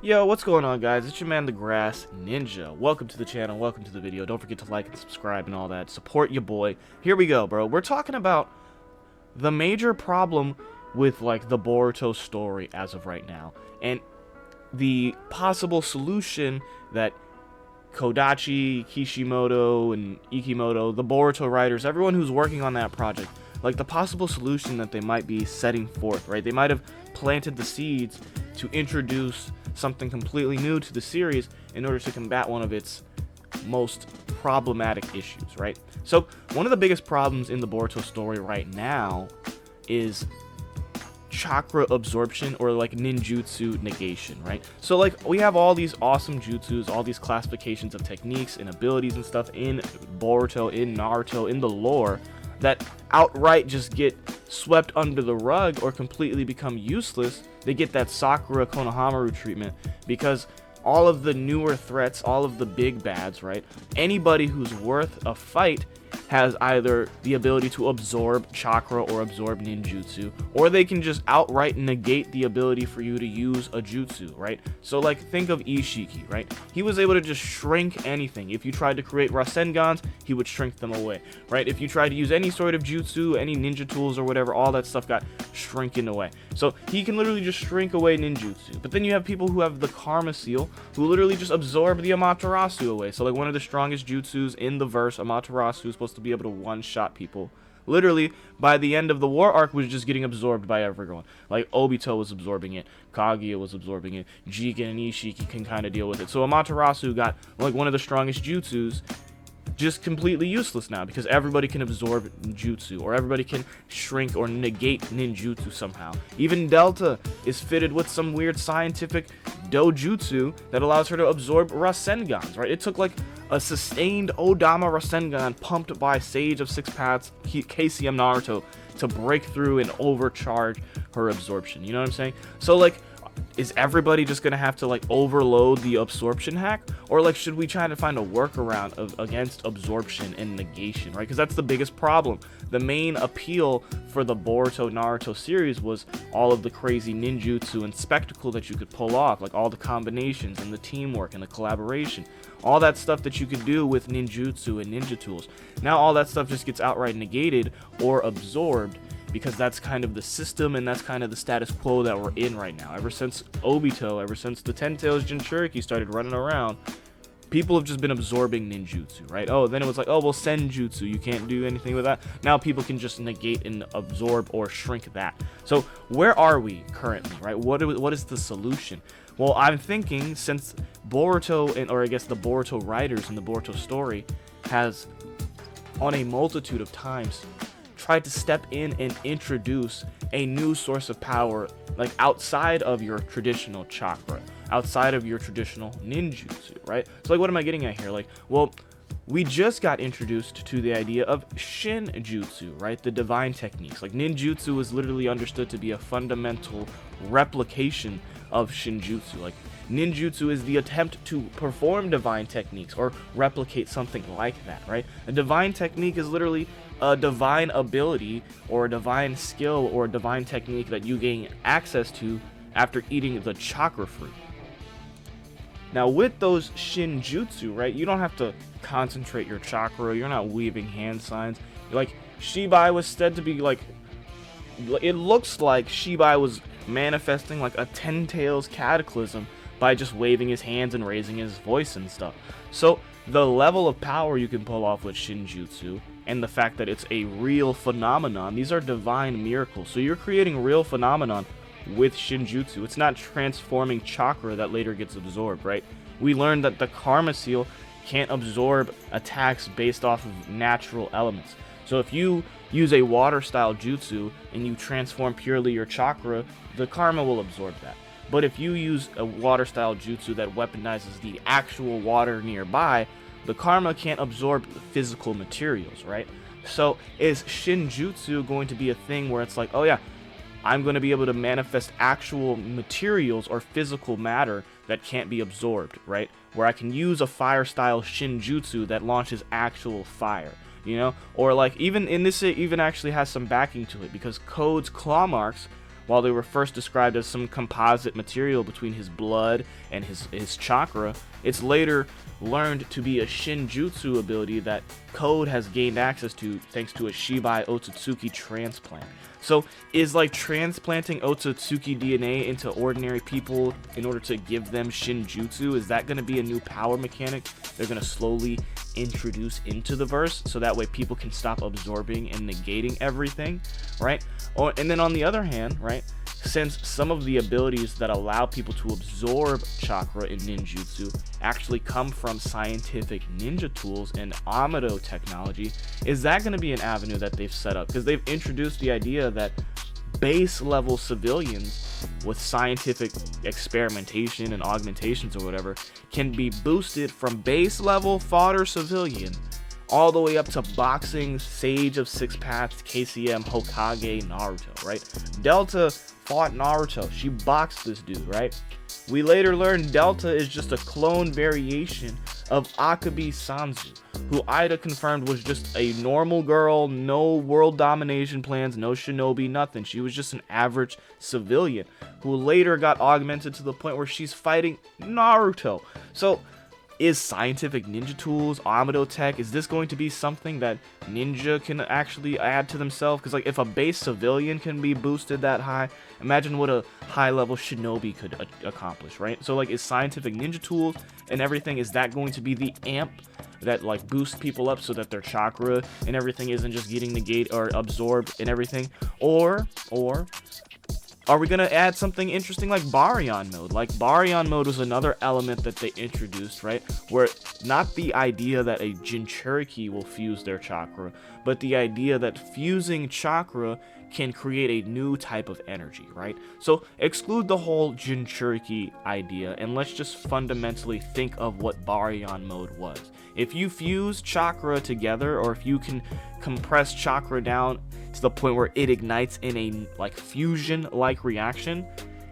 Yo, what's going on, guys? It's your man, the Grass Ninja. Welcome to the channel, welcome to the video. Don't forget to like and subscribe and all that. Support your boy. Here we go, bro. We're talking about the major problem with, like, the Boruto story as of right now, and the possible solution that Kodachi, Kishimoto, and Ikimoto, the Boruto writers, everyone who's working on that project, like, the possible solution that they might be setting forth, right? They might have planted the seeds to introduce something completely new to the series in order to combat one of its most problematic issues, right? So one of the biggest problems in the Boruto story right now is chakra absorption, or like ninjutsu negation, right? So, like, we have all these awesome jutsus, all these classifications of techniques and abilities and stuff in Boruto, in Naruto, in the lore, that outright just get swept under the rug or completely become useless. They get that Sakura Konohamaru treatment because all of the newer threats, all of the big bads, right? Anybody who's worth a fight has either the ability to absorb chakra or absorb ninjutsu, or they can just outright negate the ability for you to use a jutsu, right? So, like, think of Ishiki, right? He was able to just shrink anything. If you tried to create Rasengans, he would shrink them away, right? If you tried to use any sort of jutsu, any ninja tools or whatever, all that stuff got shrinking away. So he can literally just shrink away ninjutsu. But then you have people who have the Karma Seal, who literally just absorb the Amaterasu away. So, like, one of the strongest jutsus in the verse, Amaterasu, is supposed to be able to one-shot people. Literally, by the end of the war arc, was just getting absorbed by everyone. Like, Obito was absorbing it, Kaguya was absorbing it, Jigen and Ishiki can kind of deal with it. So Amaterasu got, like, one of the strongest jutsus, just completely useless now because everybody can absorb jutsu, or everybody can shrink or negate ninjutsu somehow. Even Delta is fitted with some weird scientific dojutsu that allows her to absorb Rasengans, right? It took like a sustained Odama Rasengan pumped by Sage of Six Paths KCM Naruto to break through and overcharge her absorption. You know what I'm saying? So, like, is everybody just gonna have to, like, overload the absorption hack, or, like, should we try to find a workaround against absorption and negation, right? Because that's the biggest problem. The main appeal for the Boruto Naruto series was all of the crazy ninjutsu and spectacle that you could pull off, like all the combinations and the teamwork and the collaboration, all that stuff that you could do with ninjutsu and ninja tools. Now all that stuff just gets outright negated or absorbed, because that's kind of the system and that's kind of the status quo that we're in right now. Ever since Obito, ever since the Ten Tails Jinchuriki started running around, people have just been absorbing ninjutsu, right? Oh, then it was like, oh, well, senjutsu, you can't do anything with that. Now people can just negate and absorb or shrink that. So where are we currently, right? What is the solution? Well, I'm thinking, since Boruto, or I guess the Boruto writers and the Boruto story has, on a multitude of times, tried to step in and introduce a new source of power, like outside of your traditional chakra, outside of your traditional ninjutsu, right? So, like, what am I getting at here? Like, well, we just got introduced to the idea of shinjutsu, right? The divine techniques. Like, ninjutsu is literally understood to be a fundamental replication of shinjutsu. Like, ninjutsu is the attempt to perform divine techniques or replicate something like that, right? A divine technique is literally a divine ability or a divine skill or a divine technique that you gain access to after eating the chakra fruit. Now, with those shinjutsu, right, you don't have to concentrate your chakra. You're not weaving hand signs. Like, Shibai was said to be, like, it looks like Shibai was manifesting like a Ten Tails cataclysm by just waving his hands and raising his voice and stuff. So the level of power you can pull off with shinjutsu, and the fact that it's a real phenomenon, these are divine miracles. So you're creating real phenomenon with shinjutsu. It's not transforming chakra that later gets absorbed, right? We learned that the Karma Seal can't absorb attacks based off of natural elements. So if you use a water style jutsu and you transform purely your chakra, the karma will absorb that. But if you use a water style jutsu that weaponizes the actual water nearby, the karma can't absorb physical materials, right? So is Shinjutsu going to be a thing where it's like, oh yeah, I'm going to be able to manifest actual materials or physical matter that can't be absorbed, right? Where I can use a fire style Shinjutsu that launches actual fire, you know? Or like even in this, it even actually has some backing to it, because Code's claw marks, while they were first described as some composite material between his blood and his chakra, it's later learned to be a Shinjutsu ability that Code has gained access to thanks to a Shibai Otsutsuki transplant. So is like transplanting Otsutsuki DNA into ordinary people in order to give them Shinjutsu, is that going to be a new power mechanic they're going to slowly introduce into the verse, so that way people can stop absorbing and negating everything, right? And then on the other hand, right, since some of the abilities that allow people to absorb chakra in ninjutsu actually come from scientific ninja tools and Amado technology, is that going to be an avenue that they've set up? Because they've introduced the idea that base level civilians with scientific experimentation and augmentations or whatever can be boosted from base level fodder civilian all the way up to boxing Sage of Six Paths KCM Hokage Naruto, right? Delta fought Naruto, she boxed this dude, right? We later learned Delta is just a clone variation of Akabe Sanzu, who Ida confirmed was just a normal girl, no world domination plans, no shinobi, nothing. She was just an average civilian who later got augmented to the point where she's fighting Naruto. So is scientific ninja tools, Amado tech, is this going to be something that ninja can actually add to themselves? Because like if a base civilian can be boosted that high, imagine what a high level shinobi could accomplish, right? So like is scientific ninja tools and everything, is that going to be the amp that like boosts people up so that their chakra and everything isn't just getting negated or absorbed and everything? Or are we going to add something interesting like Baryon mode? Like Baryon mode was another element that they introduced, right? Where not the idea that a Jinchuriki will fuse their chakra, but the idea that fusing chakra can create a new type of energy, right? So exclude the whole Jinchuriki idea and let's just fundamentally think of what Baryon mode was. If you fuse chakra together, or if you can compress chakra down to the point where it ignites in a like fusion like reaction,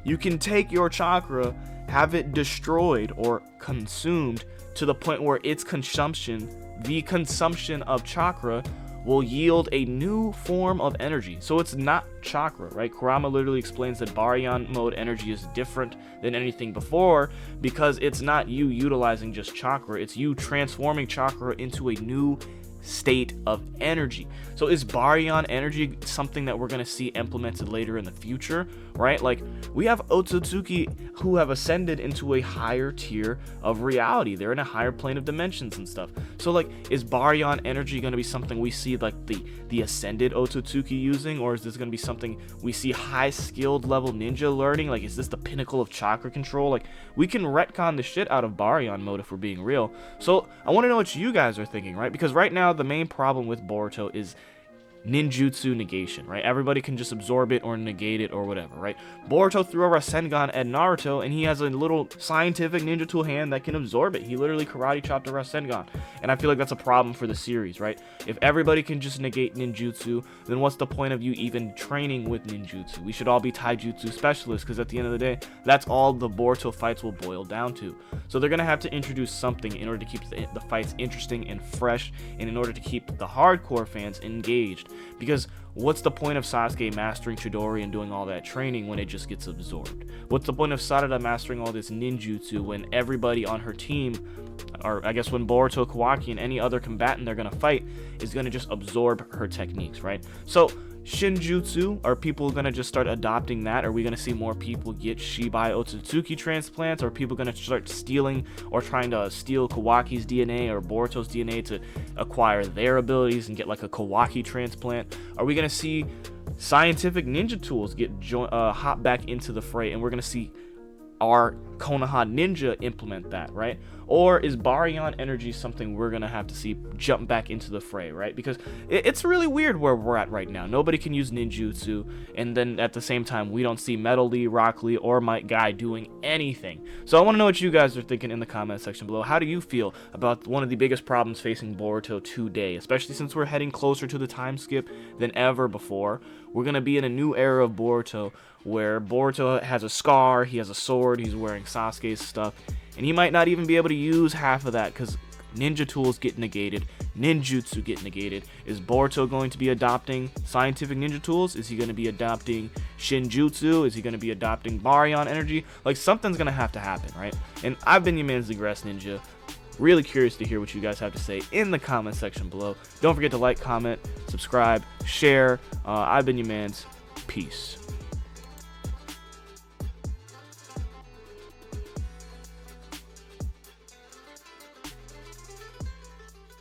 you can take your chakra, have it destroyed or consumed to the point where its consumption, the consumption of chakra, will yield a new form of energy. So it's not chakra, right? Kurama literally explains that Baryon mode energy is different than anything before because it's not you utilizing just chakra, it's you transforming chakra into a new state of energy. So is Baryon energy something that we're going to see implemented later in the future, right? Like we have Otsutsuki who have ascended into a higher tier of reality. They're in a higher plane of dimensions and stuff. So like is Baryon energy going to be something we see like the ascended Otsutsuki using, or is this going to be something we see high skilled level ninja learning? Like is this the pinnacle of chakra control? Like we can retcon the shit out of Baryon mode if we're being real. So I want to know what you guys are thinking, right? Because right now the main problem with Boruto is ninjutsu negation, right? Everybody can just absorb it or negate it or whatever, right? Boruto threw a Rasengan at Naruto and he has a little scientific ninja tool hand that can absorb it. He literally karate chopped a Rasengan, and I feel like that's a problem for the series, right? If everybody can just negate ninjutsu, then what's the point of you even training with ninjutsu? We should all be taijutsu specialists, because at the end of the day, that's all the Boruto fights will boil down to. So they're gonna have to introduce something in order to keep the fights interesting and fresh, and in order to keep the hardcore fans engaged. Because what's the point of Sasuke mastering Chidori and doing all that training when it just gets absorbed? What's the point of Sarada mastering all this ninjutsu when everybody on her team, or I guess when Boruto, Kawaki, and any other combatant they're gonna fight is gonna just absorb her techniques, right? So Shinjutsu, are people gonna just start adopting that? Are we gonna see more people get Shibai Otsutsuki transplants? Are people gonna start stealing or trying to steal Kawaki's DNA or Boruto's DNA to acquire their abilities and get like a Kawaki transplant? Are we gonna see scientific ninja tools get hop back into the fray, and we're gonna see our Konoha ninja implement that, right? Or is Baryon energy something we're gonna have to see jump back into the fray, right? Because it's really weird where we're at right now. Nobody can use ninjutsu, and then at the same time we don't see Metal Lee, Rock Lee, or Might Guy doing anything. So I want to know what you guys are thinking in the comment section below. How do you feel about one of the biggest problems facing Boruto today, especially since we're heading closer to the time skip than ever before? We're gonna be in a new era of Boruto where Boruto has a scar, he has a sword, he's wearing Sasuke's stuff, and he might not even be able to use half of that because ninja tools get negated, ninjutsu get negated. Is Boruto going to be adopting scientific ninja tools? Is he going to be adopting shinjutsu? Is he going to be adopting Baryon energy? Like, something's going to have to happen, right? And I've been your man's the Grass Ninja. Really curious to hear what you guys have to say in the comment section below. Don't forget to like, comment, subscribe, share. I've been your man's. Peace.